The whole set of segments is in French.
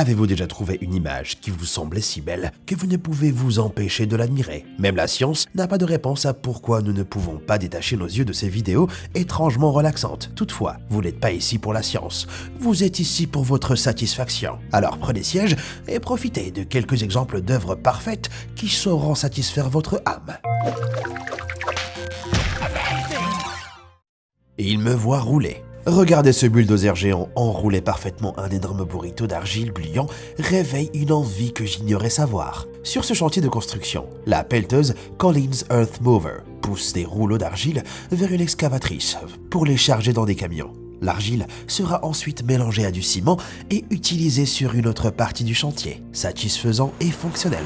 Avez-vous déjà trouvé une image qui vous semblait si belle que vous ne pouvez vous empêcher de l'admirer? Même la science n'a pas de réponse à pourquoi nous ne pouvons pas détacher nos yeux de ces vidéos étrangement relaxantes. Toutefois, vous n'êtes pas ici pour la science, vous êtes ici pour votre satisfaction. Alors prenez siège et profitez de quelques exemples d'œuvres parfaites qui sauront satisfaire votre âme. Il me voit rouler. Regardez ce bulldozer géant enrouler parfaitement un énorme burrito d'argile gluant réveille une envie que j'ignorais savoir. Sur ce chantier de construction, la pelleteuse Collins Earth Mover pousse des rouleaux d'argile vers une excavatrice pour les charger dans des camions. L'argile sera ensuite mélangée à du ciment et utilisée sur une autre partie du chantier, satisfaisant et fonctionnel.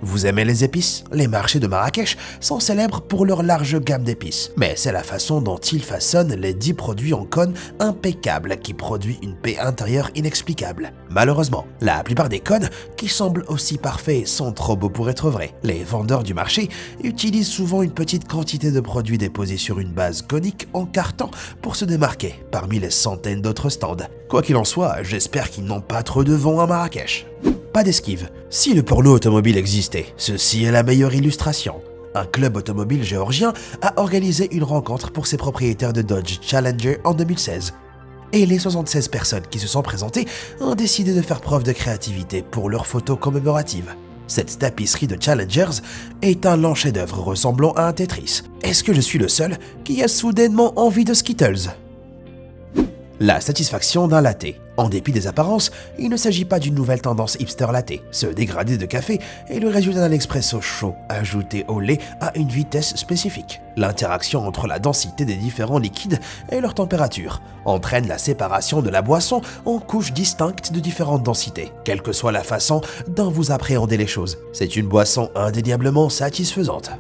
Vous aimez les épices? Les marchés de Marrakech sont célèbres pour leur large gamme d'épices, mais c'est la façon dont ils façonnent les 10 produits en cône impeccables qui produit une paix intérieure inexplicable. Malheureusement, la plupart des cônes qui semblent aussi parfaits sont trop beaux pour être vrais. Les vendeurs du marché utilisent souvent une petite quantité de produits déposés sur une base conique en carton pour se démarquer parmi les centaines d'autres stands. Quoi qu'il en soit, j'espère qu'ils n'ont pas trop de vent à Marrakech. Pas d'esquive. Si le porno automobile existait, ceci est la meilleure illustration. Un club automobile géorgien a organisé une rencontre pour ses propriétaires de Dodge Challenger en 2016. Et les 76 personnes qui se sont présentées ont décidé de faire preuve de créativité pour leurs photos commémoratives. Cette tapisserie de Challengers est un lent chef-d'œuvre ressemblant à un Tetris. Est-ce que je suis le seul qui a soudainement envie de Skittles? La satisfaction d'un latte. En dépit des apparences, il ne s'agit pas d'une nouvelle tendance hipster latte. Ce dégradé de café est le résultat d'un expresso chaud ajouté au lait à une vitesse spécifique. L'interaction entre la densité des différents liquides et leur température entraîne la séparation de la boisson en couches distinctes de différentes densités, quelle que soit la façon dont vous appréhendez les choses. C'est une boisson indéniablement satisfaisante.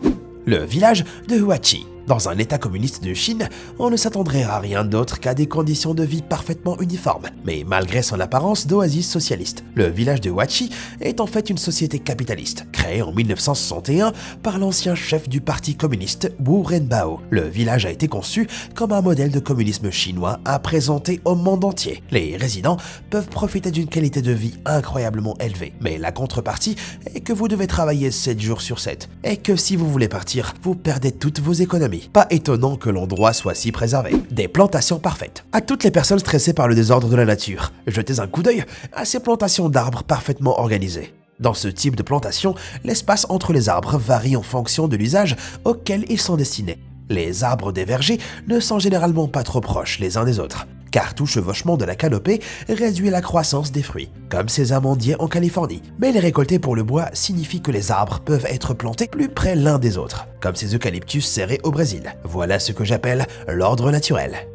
Le village de Huachi. Dans un état communiste de Chine, on ne s'attendrait à rien d'autre qu'à des conditions de vie parfaitement uniformes. Mais malgré son apparence d'oasis socialiste, le village de Huachi est en fait une société capitaliste, créée en 1961 par l'ancien chef du parti communiste Wu Renbao. Le village a été conçu comme un modèle de communisme chinois à présenter au monde entier. Les résidents peuvent profiter d'une qualité de vie incroyablement élevée, mais la contrepartie est que vous devez travailler 7 jours sur 7, et que si vous voulez partir, vous perdez toutes vos économies. Pas étonnant que l'endroit soit si préservé. Des plantations parfaites. À toutes les personnes stressées par le désordre de la nature, jetez un coup d'œil à ces plantations d'arbres parfaitement organisées. Dans ce type de plantation, l'espace entre les arbres varie en fonction de l'usage auquel ils sont destinés. Les arbres des vergers ne sont généralement pas trop proches les uns des autres, car tout chevauchement de la canopée réduit la croissance des fruits, comme ces amandiers en Californie. Mais les récolter pour le bois signifie que les arbres peuvent être plantés plus près l'un des autres, comme ces eucalyptus serrés au Brésil. Voilà ce que j'appelle l'ordre naturel.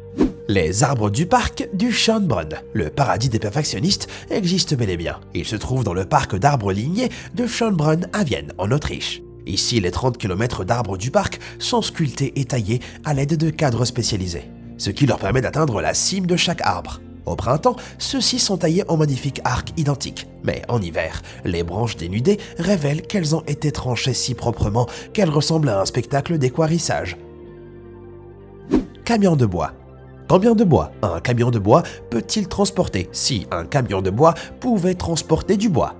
Les arbres du parc du Schönbrunn. Le paradis des perfectionnistes existe bel et bien. Il se trouve dans le parc d'arbres lignés de Schönbrunn à Vienne, en Autriche. Ici, les 30 km d'arbres du parc sont sculptés et taillés à l'aide de cadres spécialisés, ce qui leur permet d'atteindre la cime de chaque arbre. Au printemps, ceux-ci sont taillés en magnifiques arcs identiques, mais en hiver, les branches dénudées révèlent qu'elles ont été tranchées si proprement qu'elles ressemblent à un spectacle d'équarrissage. Camion de bois. Combien de bois un camion de bois peut-il transporter? Si un camion de bois pouvait transporter du bois.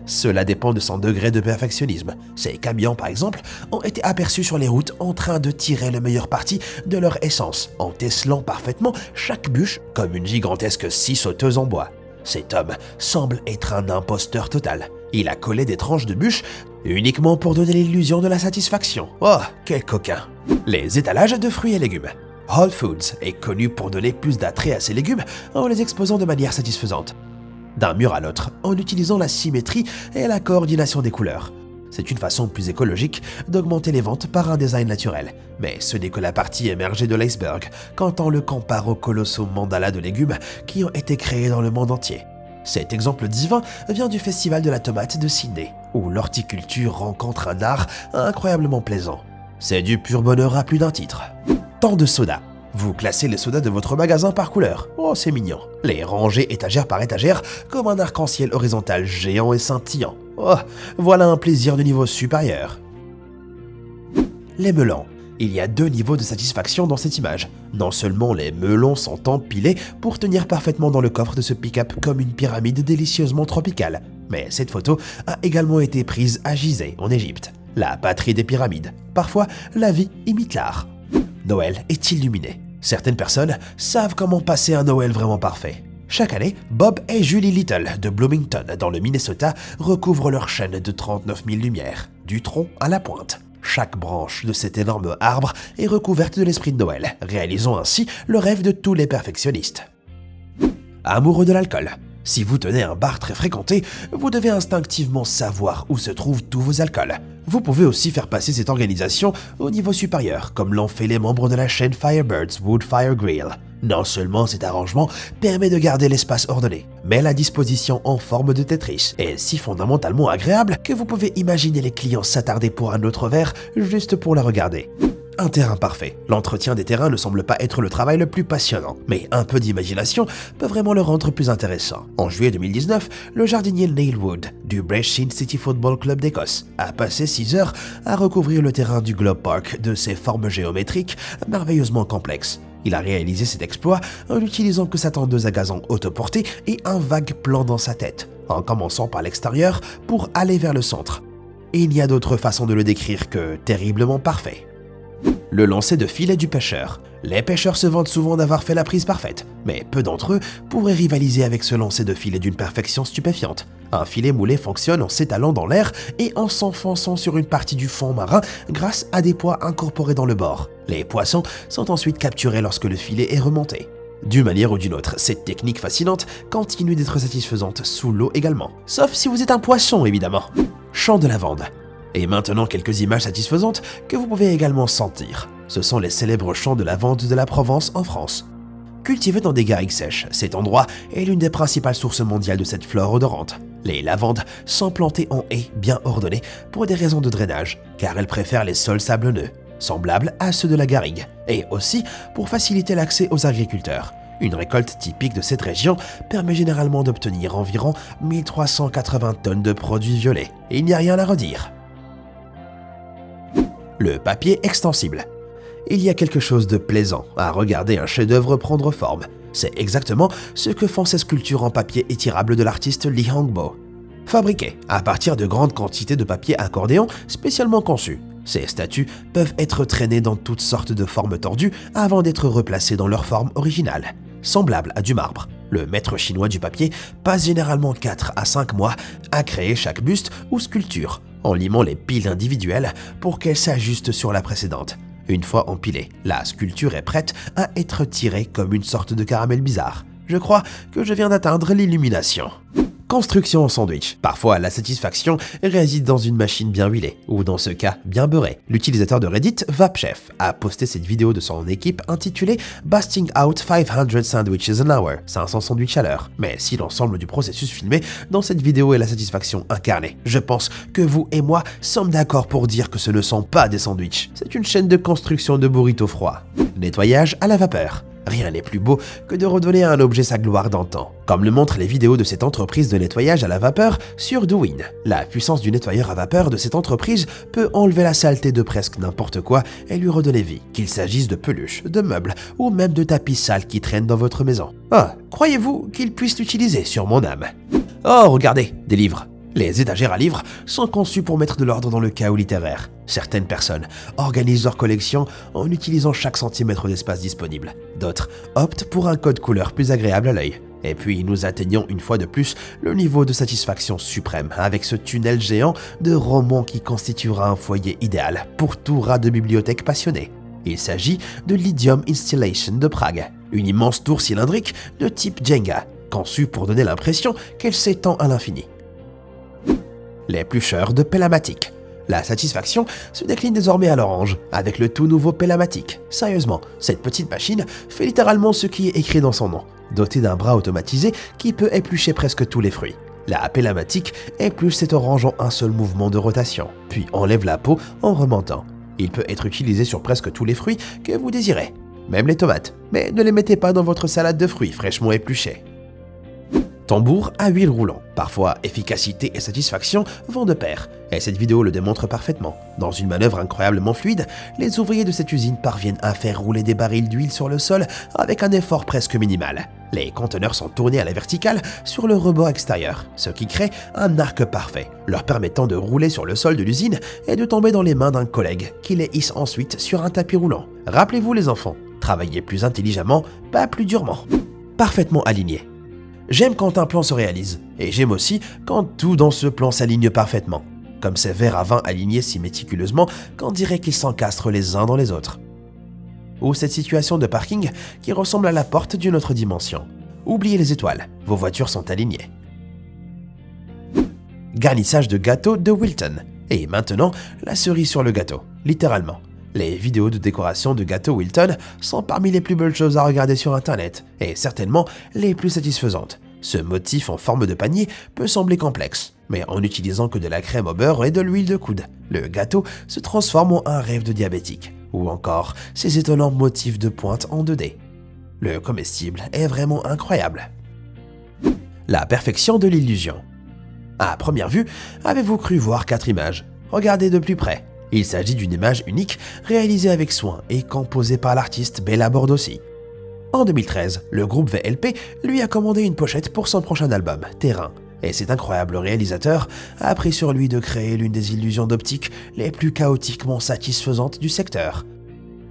Cela dépend de son degré de perfectionnisme. Ces camions, par exemple, ont été aperçus sur les routes en train de tirer le meilleur parti de leur essence, en tesselant parfaitement chaque bûche comme une gigantesque scie sauteuse en bois. Cet homme semble être un imposteur total. Il a collé des tranches de bûches uniquement pour donner l'illusion de la satisfaction. Oh, quel coquin! Les étalages de fruits et légumes. Whole Foods est connu pour donner plus d'attrait à ses légumes en les exposant de manière satisfaisante, d'un mur à l'autre, en utilisant la symétrie et la coordination des couleurs. C'est une façon plus écologique d'augmenter les ventes par un design naturel, mais ce n'est que la partie émergée de l'iceberg quand on le compare aux colossaux mandalas de légumes qui ont été créés dans le monde entier. Cet exemple divin vient du Festival de la tomate de Sydney, où l'horticulture rencontre un art incroyablement plaisant. C'est du pur bonheur à plus d'un titre. Tant de sodas. Vous classez les sodas de votre magasin par couleur. Oh, c'est mignon. Les rangez étagère par étagère comme un arc-en-ciel horizontal géant et scintillant. Oh, voilà un plaisir de niveau supérieur. Les melons. Il y a deux niveaux de satisfaction dans cette image. Non seulement les melons sont empilés pour tenir parfaitement dans le coffre de ce pick-up comme une pyramide délicieusement tropicale, mais cette photo a également été prise à Gizeh, en Égypte, la patrie des pyramides. Parfois, la vie imite l'art. Noël est illuminé. Certaines personnes savent comment passer un Noël vraiment parfait. Chaque année, Bob et Julie Little de Bloomington, dans le Minnesota, recouvrent leur chaîne de 39 000 lumières, du tronc à la pointe. Chaque branche de cet énorme arbre est recouverte de l'esprit de Noël, réalisant ainsi le rêve de tous les perfectionnistes. Amoureux de l'alcool. Si vous tenez un bar très fréquenté, vous devez instinctivement savoir où se trouvent tous vos alcools. Vous pouvez aussi faire passer cette organisation au niveau supérieur, comme l'ont fait les membres de la chaîne Firebird's Wood Fire Grill. Non seulement cet arrangement permet de garder l'espace ordonné, mais la disposition en forme de Tetris est si fondamentalement agréable que vous pouvez imaginer les clients s'attarder pour un autre verre juste pour la regarder. Un terrain parfait. L'entretien des terrains ne semble pas être le travail le plus passionnant, mais un peu d'imagination peut vraiment le rendre plus intéressant. En juillet 2019, le jardinier Neil Wood du Brechin City Football Club d'Écosse a passé 6 heures à recouvrir le terrain du Globe Park de ses formes géométriques merveilleusement complexes. Il a réalisé cet exploit en n'utilisant que sa tondeuse à gazon autoportée et un vague plan dans sa tête, en commençant par l'extérieur pour aller vers le centre. Et il n'y a d'autre façon de le décrire que terriblement parfait. Le lancer de filet du pêcheur. Les pêcheurs se vantent souvent d'avoir fait la prise parfaite, mais peu d'entre eux pourraient rivaliser avec ce lancer de filet d'une perfection stupéfiante. Un filet moulé fonctionne en s'étalant dans l'air et en s'enfonçant sur une partie du fond marin grâce à des poids incorporés dans le bord. Les poissons sont ensuite capturés lorsque le filet est remonté. D'une manière ou d'une autre, cette technique fascinante continue d'être satisfaisante sous l'eau également. Sauf si vous êtes un poisson, évidemment. Champ de lavande. Et maintenant quelques images satisfaisantes que vous pouvez également sentir. Ce sont les célèbres champs de lavande de la Provence en France. Cultivé dans des garrigues sèches, cet endroit est l'une des principales sources mondiales de cette flore odorante. Les lavandes sont plantées en haies bien ordonnées pour des raisons de drainage, car elles préfèrent les sols sablonneux, semblables à ceux de la garrigue, et aussi pour faciliter l'accès aux agriculteurs. Une récolte typique de cette région permet généralement d'obtenir environ 1380 tonnes de produits violets, et il n'y a rien à redire. Le papier extensible. Il y a quelque chose de plaisant à regarder un chef-d'œuvre prendre forme. C'est exactement ce que font ces sculptures en papier étirable de l'artiste Lee Hongbo. Fabriquées à partir de grandes quantités de papier accordéon spécialement conçues, ces statues peuvent être traînées dans toutes sortes de formes tordues avant d'être replacées dans leur forme originale. Semblable à du marbre, le maître chinois du papier passe généralement 4 à 5 mois à créer chaque buste ou sculpture, en limant les piles individuelles pour qu'elles s'ajustent sur la précédente. Une fois empilée, la sculpture est prête à être tirée comme une sorte de caramel bizarre. Je crois que je viens d'atteindre l'illumination. Construction en sandwich. Parfois, la satisfaction réside dans une machine bien huilée, ou dans ce cas, bien beurrée. L'utilisateur de Reddit, VapChef, a posté cette vidéo de son équipe intitulée « Busting out 500 sandwiches an hour », 500 sandwichs à l'heure. Mais si l'ensemble du processus filmé dans cette vidéo est la satisfaction incarnée, je pense que vous et moi sommes d'accord pour dire que ce ne sont pas des sandwichs. C'est une chaîne de construction de burritos froids. Nettoyage à la vapeur. Rien n'est plus beau que de redonner à un objet sa gloire d'antan, comme le montrent les vidéos de cette entreprise de nettoyage à la vapeur sur Douyin. La puissance du nettoyeur à vapeur de cette entreprise peut enlever la saleté de presque n'importe quoi et lui redonner vie, qu'il s'agisse de peluches, de meubles ou même de tapis sales qui traînent dans votre maison. Ah, croyez-vous qu'il puisse l'utiliser sur mon âme? Oh, regardez, des livres. Les étagères à livres sont conçues pour mettre de l'ordre dans le chaos littéraire. Certaines personnes organisent leur collection en utilisant chaque centimètre d'espace disponible. D'autres optent pour un code couleur plus agréable à l'œil. Et puis nous atteignons une fois de plus le niveau de satisfaction suprême avec ce tunnel géant de romans qui constituera un foyer idéal pour tout rat de bibliothèque passionné. Il s'agit de l'Idiom Installation de Prague, une immense tour cylindrique de type Jenga, conçue pour donner l'impression qu'elle s'étend à l'infini. L'éplucheur de Pellamatic. La satisfaction se décline désormais à l'orange, avec le tout nouveau Pellamatic. Sérieusement, cette petite machine fait littéralement ce qui est écrit dans son nom, dotée d'un bras automatisé qui peut éplucher presque tous les fruits. La Pellamatic épluche cette orange en un seul mouvement de rotation, puis enlève la peau en remontant. Il peut être utilisé sur presque tous les fruits que vous désirez, même les tomates, mais ne les mettez pas dans votre salade de fruits fraîchement épluchés. Tambour à huile roulant. Parfois, efficacité et satisfaction vont de pair, et cette vidéo le démontre parfaitement. Dans une manœuvre incroyablement fluide, les ouvriers de cette usine parviennent à faire rouler des barils d'huile sur le sol avec un effort presque minimal. Les conteneurs sont tournés à la verticale sur le rebord extérieur, ce qui crée un arc parfait, leur permettant de rouler sur le sol de l'usine et de tomber dans les mains d'un collègue qui les hisse ensuite sur un tapis roulant. Rappelez-vous les enfants, travaillez plus intelligemment, pas plus durement. Parfaitement aligné. J'aime quand un plan se réalise, et j'aime aussi quand tout dans ce plan s'aligne parfaitement, comme ces verres à vin alignés si méticuleusement qu'on dirait qu'ils s'encastrent les uns dans les autres. Ou cette situation de parking qui ressemble à la porte d'une autre dimension. Oubliez les étoiles, vos voitures sont alignées. Garnissage de gâteau de Wilton. Et maintenant, la cerise sur le gâteau, littéralement. Les vidéos de décoration de gâteaux Wilton sont parmi les plus belles choses à regarder sur internet, et certainement les plus satisfaisantes. Ce motif en forme de panier peut sembler complexe, mais en n'utilisant que de la crème au beurre et de l'huile de coude, le gâteau se transforme en un rêve de diabétique. Ou encore, ces étonnants motifs de pointe en 2D. Le comestible est vraiment incroyable. La perfection de l'illusion. À première vue, avez-vous cru voir 4 images? Regardez de plus près. Il s'agit d'une image unique réalisée avec soin et composée par l'artiste Bella Bordossi. En 2013, le groupe VLP lui a commandé une pochette pour son prochain album, Terrain. Et cet incroyable réalisateur a pris sur lui de créer l'une des illusions d'optique les plus chaotiquement satisfaisantes du secteur.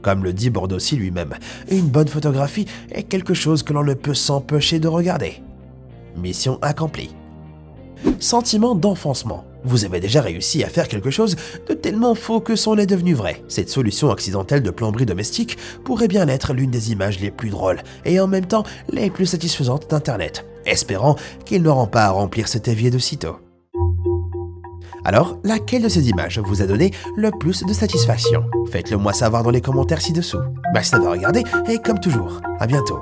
Comme le dit Bordossi lui-même, une bonne photographie est quelque chose que l'on ne peut s'empêcher de regarder. Mission accomplie. Sentiment d'enfoncement. Vous avez déjà réussi à faire quelque chose de tellement faux que c'en est devenu vrai. Cette solution accidentelle de plomberie domestique pourrait bien être l'une des images les plus drôles et en même temps les plus satisfaisantes d'Internet, espérant qu'ils n'auront pas à remplir cet évier de sitôt. Alors, laquelle de ces images vous a donné le plus de satisfaction? Faites-le moi savoir dans les commentaires ci-dessous. Merci d'avoir regardé et comme toujours, à bientôt.